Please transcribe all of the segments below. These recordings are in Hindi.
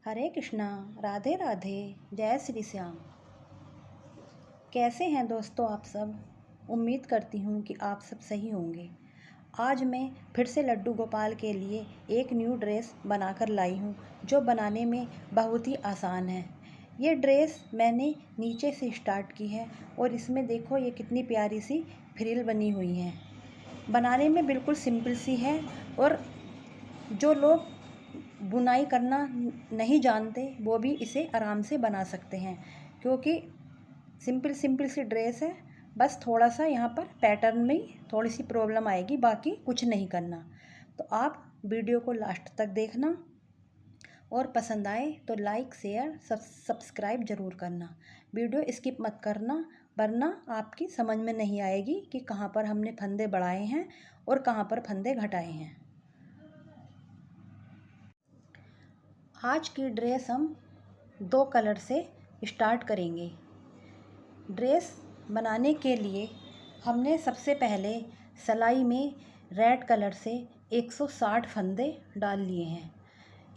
हरे कृष्णा, राधे राधे, जय श्री श्याम। कैसे हैं दोस्तों आप सब? उम्मीद करती हूँ कि आप सब सही होंगे। आज मैं फिर से लड्डू गोपाल के लिए एक न्यू ड्रेस बनाकर लाई हूँ, जो बनाने में बहुत ही आसान है। ये ड्रेस मैंने नीचे से स्टार्ट की है और इसमें देखो ये कितनी प्यारी सी फ्रिल बनी हुई है। बनाने में बिल्कुल सिंपल सी है और जो लोग बुनाई करना नहीं जानते वो भी इसे आराम से बना सकते हैं, क्योंकि सिंपल सी ड्रेस है। बस थोड़ा सा यहाँ पर पैटर्न में थोड़ी सी प्रॉब्लम आएगी, बाकी कुछ नहीं करना। तो आप वीडियो को लास्ट तक देखना और पसंद आए तो लाइक शेयर सब्सक्राइब ज़रूर करना। वीडियो स्किप मत करना, वरना आपकी समझ में नहीं आएगी कि कहाँ पर हमने फंदे बढ़ाए हैं और कहाँ पर फंदे घटाए हैं। आज की ड्रेस हम 2 कलर से स्टार्ट करेंगे। ड्रेस बनाने के लिए हमने सबसे पहले सिलाई में रेड कलर से 160 फंदे डाल लिए हैं।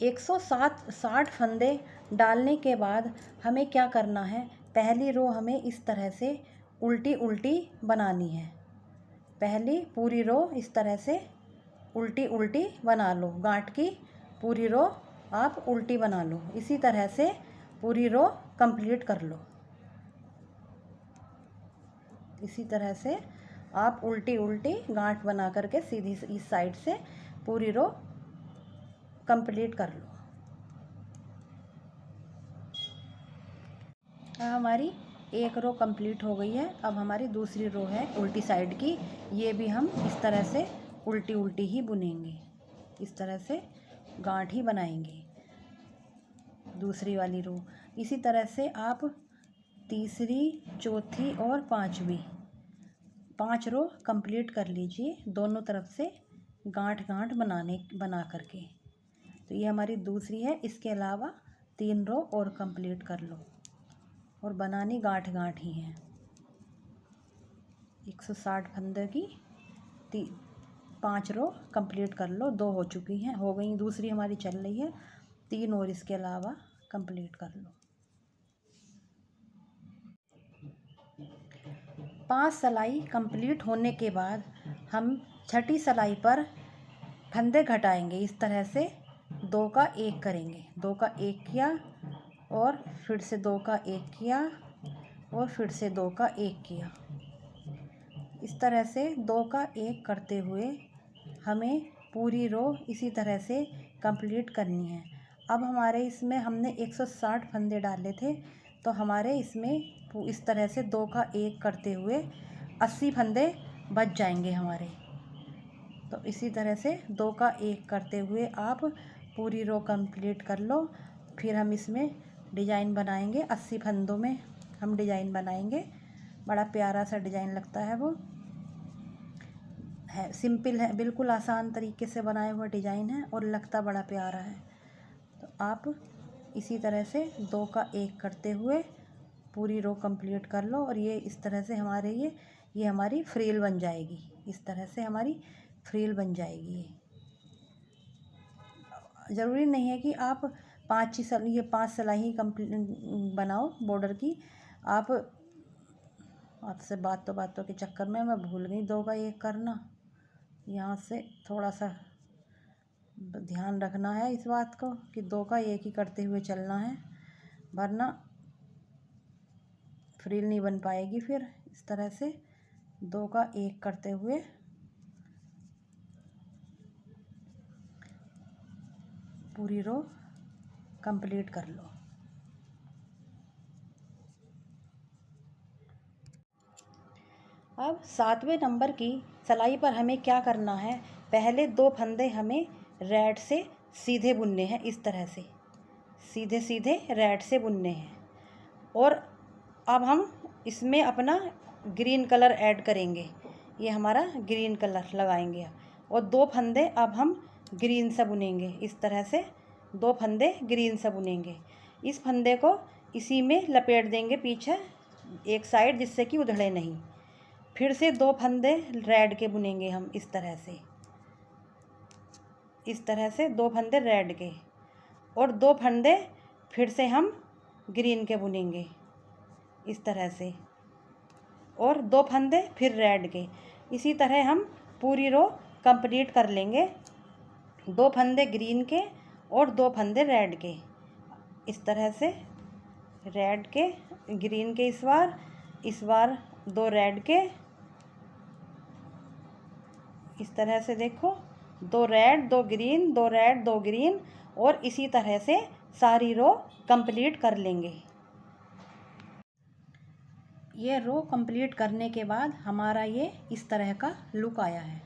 160 फंदे डालने के बाद हमें क्या करना है, पहली रो हमें इस तरह से उल्टी उल्टी बनानी है। पहली पूरी रो इस तरह से उल्टी उल्टी बना लो, गांठ की पूरी रो आप उल्टी बना लो। इसी तरह से पूरी रो कंप्लीट कर लो। इसी तरह से आप उल्टी उल्टी गांठ बना करके सीधी इस साइड से पूरी रो कंप्लीट कर लो। हमारी एक रो कंप्लीट हो गई है। अब हमारी दूसरी रो है उल्टी साइड की, ये भी हम इस तरह से उल्टी उल्टी ही बुनेंगे। इस तरह से गांठ ही बनाएंगे दूसरी वाली रो। इसी तरह से आप तीसरी, चौथी और पांचवी 5 रो कंप्लीट कर लीजिए, दोनों तरफ से गांठ गांठ बना करके। तो ये हमारी दूसरी है। इसके अलावा 3 रो और कंप्लीट कर लो और बनानी गांठ गांठ ही है। 160 फंदे की 5 रो कंप्लीट कर लो। 2 हो चुकी हैं, हो गई, दूसरी हमारी चल रही है। 3 और इसके अलावा कंप्लीट कर लो। 5 सिलाई कंप्लीट होने के बाद हम छठी सिलाई पर फंदे घटाएंगे। इस तरह से 2 का 1 करेंगे। 2 का 1 किया और फिर से 2 का 1 किया और फिर से 2 का 1 किया। इस तरह से 2 का 1 करते हुए हमें पूरी रो इसी तरह से कंप्लीट करनी है। अब हमारे इसमें हमने 160 फंदे डाले थे, तो हमारे इसमें इस तरह से 2 का 1 करते हुए 80 फंदे बच जाएंगे हमारे। तो इसी तरह से 2 का 1 करते हुए आप पूरी रो कंप्लीट कर लो। फिर हम इसमें डिज़ाइन बनाएंगे। 80 फंदों में हम डिज़ाइन बनाएंगे। बड़ा प्यारा सा डिज़ाइन लगता है, वो है, सिंपल है, बिल्कुल आसान तरीके से बनाया हुआ डिज़ाइन है और लगता बड़ा प्यारा है। तो आप इसी तरह से 2 का 1 करते हुए पूरी रो कंप्लीट कर लो और ये इस तरह से हमारे ये हमारी फ्रिल बन जाएगी। इस तरह से हमारी फ्रिल बन जाएगी। ज़रूरी नहीं है कि आप 5 सिलाई ही बनाओ बॉर्डर की। आपसे बातों के चक्कर में मैं भूल गई 2 का 1 करना। यहाँ से थोड़ा सा ध्यान रखना है इस बात को कि 2 का 1 ही करते हुए चलना है, वरना फ्रिल नहीं बन पाएगी। फिर इस तरह से 2 का 1 करते हुए पूरी रो कंप्लीट कर लो। अब 7वें नंबर की सिलाई पर हमें क्या करना है, पहले 2 फंदे हमें रेड से सीधे बुनने हैं। इस तरह से सीधे सीधे रेड से बुनने हैं। और अब हम इसमें अपना ग्रीन कलर ऐड करेंगे। ये हमारा ग्रीन कलर लगाएंगे और 2 फंदे अब हम ग्रीन से बुनेंगे। इस तरह से 2 फंदे ग्रीन से बुनेंगे। इस फंदे को इसी में लपेट देंगे पीछे एक साइड, जिससे कि उधड़े नहीं। फिर से 2 फंदे रेड के बुनेंगे हम। इस तरह से 2 फंदे रेड के और 2 फंदे फिर से हम ग्रीन के बुनेंगे इस तरह से, और 2 फंदे फिर रेड के। इसी तरह हम पूरी रो कंप्लीट कर लेंगे। 2 फंदे ग्रीन के और 2 फंदे रेड के, इस तरह से रेड के ग्रीन के, इस बार 2 रेड के, इस तरह से देखो 2 रेड 2 ग्रीन, 2 रेड 2 ग्रीन, और इसी तरह से सारी रो कंप्लीट कर लेंगे। ये रो कंप्लीट करने के बाद हमारा ये इस तरह का लुक आया है।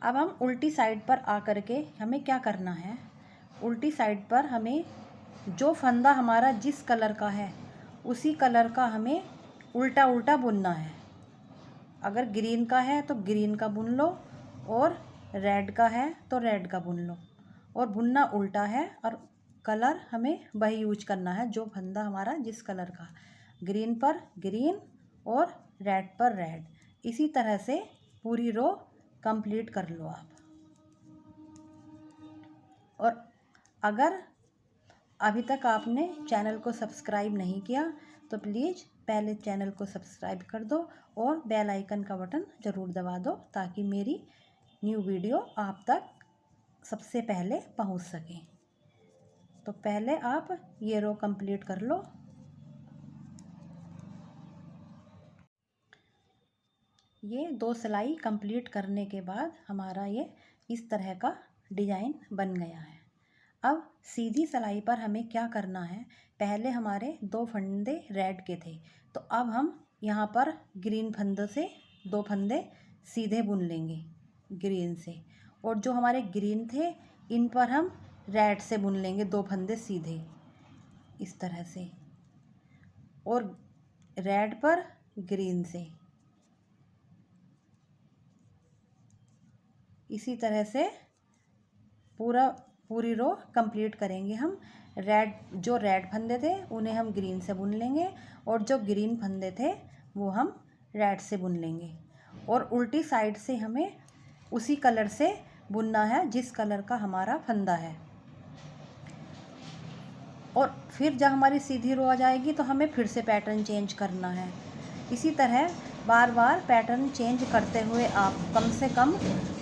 अब हम उल्टी साइड पर आकर के हमें क्या करना है, उल्टी साइड पर हमें जो फंदा हमारा जिस कलर का है उसी कलर का हमें उल्टा उल्टा बुनना है। अगर ग्रीन का है तो ग्रीन का बुन लो, और रेड का है तो रेड का बुन लो, और बुनना उल्टा है, और कलर हमें वही यूज करना है जो फंदा हमारा जिस कलर का, ग्रीन पर ग्रीन और रेड पर रेड। इसी तरह से पूरी रो कंप्लीट कर लो आप। और अगर अभी तक आपने चैनल को सब्सक्राइब नहीं किया तो प्लीज़ पहले चैनल को सब्सक्राइब कर दो और बेल आइकन का बटन ज़रूर दबा दो, ताकि मेरी न्यू वीडियो आप तक सबसे पहले पहुंच सके। तो पहले आप ये रो कंप्लीट कर लो। ये 2 सिलाई कंप्लीट करने के बाद हमारा ये इस तरह का डिज़ाइन बन गया है। अब सीधी सिलाई पर हमें क्या करना है, पहले हमारे 2 फंदे रेड के थे, तो अब हम यहाँ पर ग्रीन फंदे से 2 फंदे सीधे बुन लेंगे ग्रीन से, और जो हमारे ग्रीन थे इन पर हम रेड से बुन लेंगे 2 फंदे सीधे इस तरह से, और रेड पर ग्रीन से। इसी तरह से पूरी रो कंप्लीट करेंगे हम। जो रेड फंदे थे उन्हें हम ग्रीन से बुन लेंगे, और जो ग्रीन फंदे थे वो हम रेड से बुन लेंगे, और उल्टी साइड से हमें उसी कलर से बुनना है जिस कलर का हमारा फंदा है। और फिर जब हमारी सीधी रो आ जाएगी तो हमें फिर से पैटर्न चेंज करना है। इसी तरह बार बार पैटर्न चेंज करते हुए आप कम से कम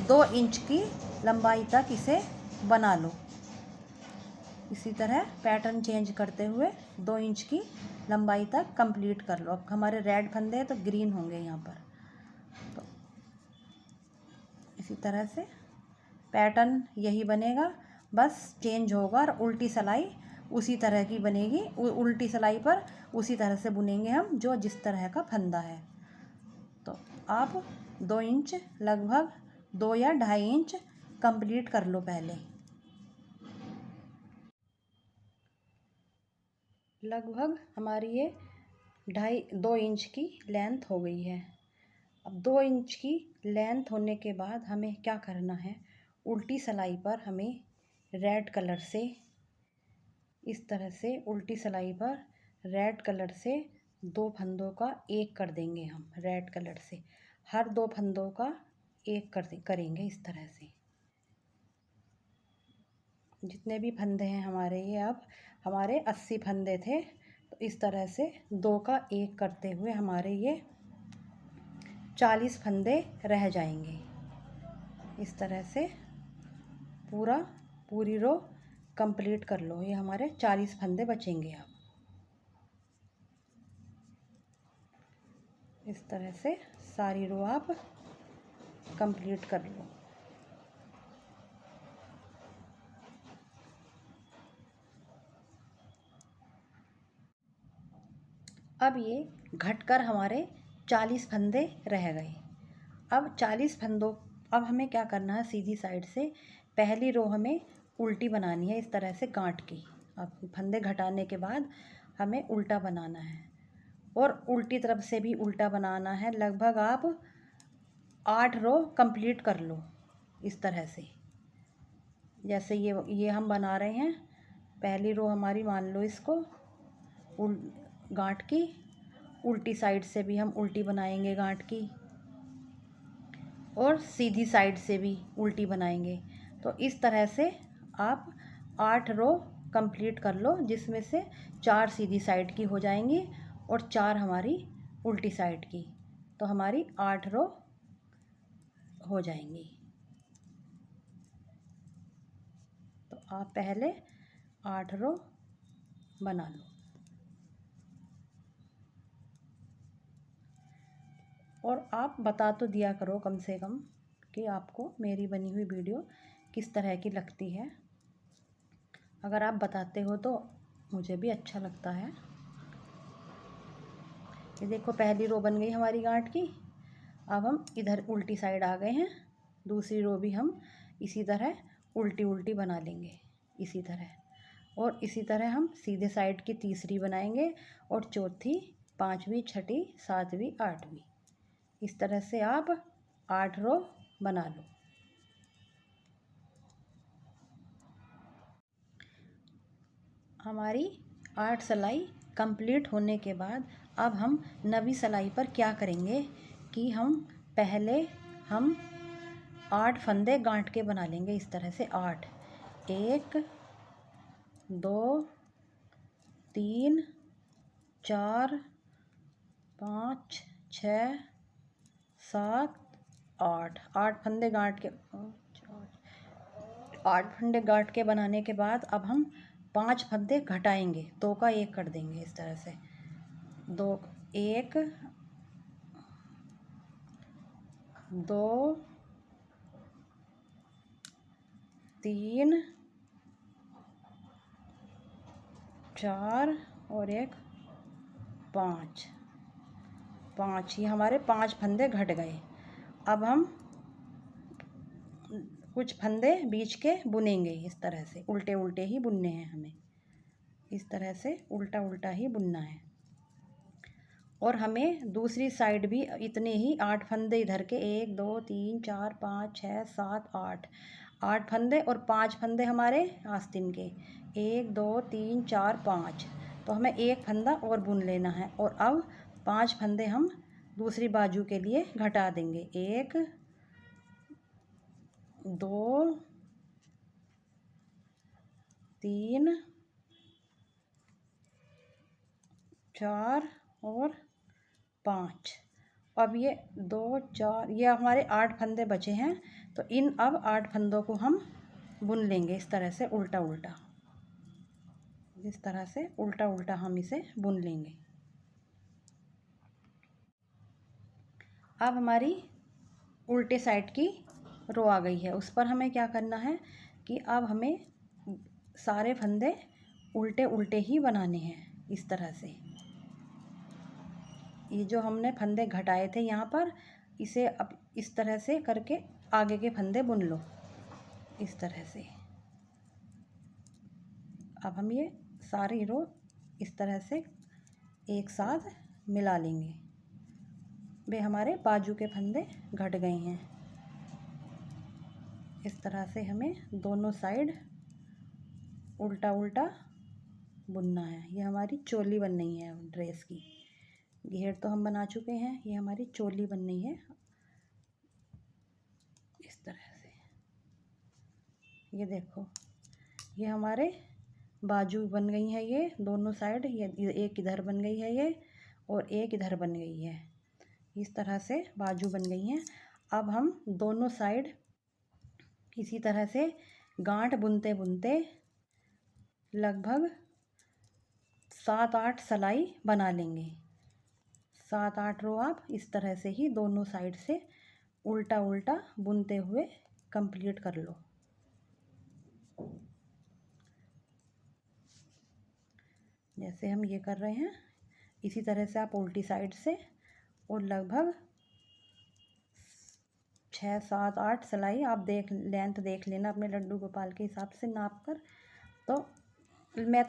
2 इंच की लंबाई तक इसे बना लो। इसी तरह पैटर्न चेंज करते हुए 2 इंच की लंबाई तक कंप्लीट कर लो। अब हमारे रेड फंदे हैं तो ग्रीन होंगे यहाँ पर, तो इसी तरह से पैटर्न यही बनेगा, बस चेंज होगा, और उल्टी सिलाई उसी तरह की बनेगी। उल्टी सिलाई पर उसी तरह से बुनेंगे हम जो जिस तरह का फंदा है। तो आप 2 इंच लगभग 2 या 2.5 इंच कंप्लीट कर लो पहले। लगभग हमारी ये 2 इंच की लेंथ हो गई है। अब 2 इंच की लेंथ होने के बाद हमें क्या करना है, उल्टी सिलाई पर हमें रेड कलर से इस तरह से उल्टी सिलाई पर रेड कलर से 2 फंदों का एक कर देंगे हम। रेड कलर से हर 2 फंदों का एक करेंगे इस तरह से। जितने भी फंदे हैं हमारे, ये अब हमारे 80 फंदे थे, तो इस तरह से 2 का एक करते हुए हमारे ये 40 फंदे रह जाएंगे। इस तरह से पूरी रो कंप्लीट कर लो। ये हमारे 40 फंदे बचेंगे। अब इस तरह से सारी रो आप कंप्लीट कर लो। अब ये घटकर हमारे 40 फंदे रह गए। अब 40 फंदों, अब हमें क्या करना है, सीधी साइड से पहली रो हमें उल्टी बनानी है इस तरह से गांठ की। अब फंदे घटाने के बाद हमें उल्टा बनाना है, और उल्टी तरफ से भी उल्टा बनाना है। लगभग आप 8 रो कंप्लीट कर लो इस तरह से। जैसे ये हम बना रहे हैं, पहली रो हमारी मान लो इसको गांठ की, उल्टी साइड से भी हम उल्टी बनाएंगे गांठ की, और सीधी साइड से भी उल्टी बनाएंगे। तो इस तरह से आप 8 रो कंप्लीट कर लो, जिसमें से 4 सीधी साइड की हो जाएंगी और 4 हमारी उल्टी साइड की, तो हमारी 8 रो हो जाएंगी। तो आप पहले 8 रो बना लो और आप बता तो दिया करो कम से कम कि आपको मेरी बनी हुई वीडियो किस तरह की लगती है। अगर आप बताते हो तो मुझे भी अच्छा लगता है। ये देखो पहली रो बन गई हमारी गांठ की। अब हम इधर उल्टी साइड आ गए हैं, दूसरी रो भी हम इसी तरह उल्टी उल्टी बना लेंगे इसी तरह, और इसी तरह हम सीधे साइड की तीसरी बनाएंगे और चौथी, पांचवी, छठी, सातवीं, आठवीं, इस तरह से आप 8 रो बना लो। हमारी 8 सिलाई कंप्लीट होने के बाद अब हम 9वीं सिलाई पर क्या करेंगे कि हम पहले 8 फंदे गांठ के बना लेंगे इस तरह से। 8, 1 2 3 4 5 6 7 8, 8 फंदे गांठ के 8 फंदे गांठ के बनाने के बाद अब हम 5 फंदे घटाएंगे, 2 का 1 कर देंगे इस तरह से। 2 1 2 3 4 और 1 5, 5 ये हमारे 5 फंदे घट गए। अब हम कुछ फंदे बीच के बुनेंगे इस तरह से, उल्टे उल्टे ही बुनने हैं हमें, इस तरह से उल्टा उल्टा ही बुनना है। और हमें दूसरी साइड भी इतने ही 8 फंदे इधर के, 1 2 3 4 5 6 7 8, 8 फंदे और 5 फंदे हमारे आस्तीन के, 1 2 3 4 5, तो हमें एक फंदा और बुन लेना है। और अब 5 फंदे हम दूसरी बाजू के लिए घटा देंगे, 1 2 3 4 और 5। अब ये 2 4 ये हमारे 8 फंदे बचे हैं, तो इन अब 8 फंदों को हम बुन लेंगे इस तरह से उल्टा उल्टा, इस तरह से उल्टा उल्टा हम इसे बुन लेंगे। अब हमारी उल्टे साइड की रो आ गई है, उस पर हमें क्या करना है कि अब हमें सारे फंदे उल्टे उल्टे ही बनाने हैं इस तरह से। ये जो हमने फंदे घटाए थे यहाँ पर, इसे अब इस तरह से करके आगे के फंदे बुन लो इस तरह से। अब हम ये सारी रो इस तरह से एक साथ मिला लेंगे। वे हमारे बाजू के फंदे घट गए हैं। इस तरह से हमें दोनों साइड उल्टा उल्टा बुनना है। ये हमारी चोली बन रही है ड्रेस की, घेर तो हम बना चुके हैं, ये हमारी चोली बन रही है इस तरह से। ये देखो ये हमारे बाजू बन गई है, ये दोनों साइड, ये एक इधर बन गई है ये, और एक इधर बन गई है, इस तरह से बाजू बन गई हैं। अब हम दोनों साइड इसी तरह से गांठ बुनते बुनते लगभग 7-8 सिलाई बना लेंगे। 7-8 रो आप इस तरह से ही दोनों साइड से उल्टा उल्टा बुनते हुए कंप्लीट कर लो। जैसे हम ये कर रहे हैं इसी तरह से आप उल्टी साइड से, और लगभग 6 7 8 सिलाई आप लेंथ देख लेना अपने लड्डू गोपाल के हिसाब से नाप कर। तो मैं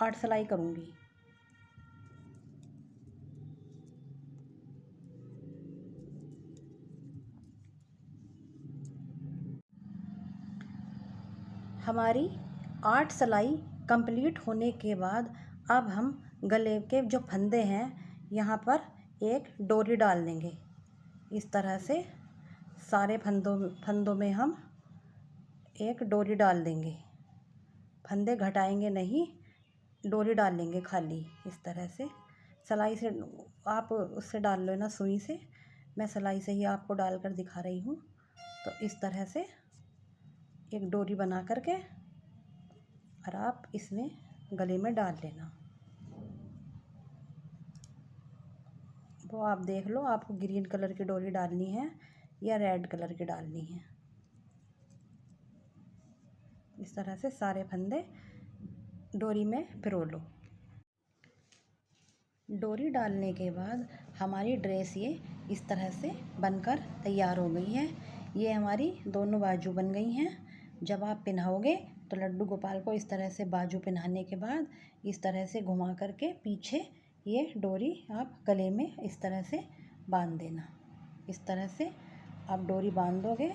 8 सिलाई करूँगी। हमारी 8 सिलाई कंप्लीट होने के बाद अब हम गले के जो फंदे हैं यहाँ पर एक डोरी डाल देंगे इस तरह से। सारे फंदों में हम एक डोरी डाल देंगे फंदे घटाएंगे नहीं, डोरी डाल लेंगे खाली इस तरह से। सिलाई से आप उससे डाल लो ना, सुई से। मैं सिलाई से ही आपको डालकर दिखा रही हूँ। तो इस तरह से एक डोरी बना करके और आप इसमें गले में डाल लेना। वो आप देख लो, आपको ग्रीन कलर की डोरी डालनी है या रेड कलर की डालनी है। इस तरह से सारे फंदे डोरी में पिरो लो। डोरी डालने के बाद हमारी ड्रेस ये इस तरह से बनकर तैयार हो गई है। ये हमारी दोनों बाजू बन गई हैं। जब आप पहनाओगे तो लड्डू गोपाल को इस तरह से बाजू पहनाने के बाद इस तरह से घुमा करके पीछे ये डोरी आप गले में इस तरह से बांध देना। इस तरह से आप डोरी बांध दोगे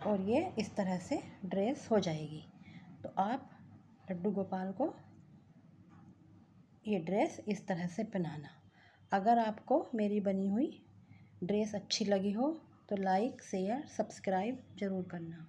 और ये इस तरह से ड्रेस हो जाएगी। तो आप लड्डू गोपाल को ये ड्रेस इस तरह से पहनाना। अगर आपको मेरी बनी हुई ड्रेस अच्छी लगी हो तो लाइक, शेयर, सब्सक्राइब ज़रूर करना।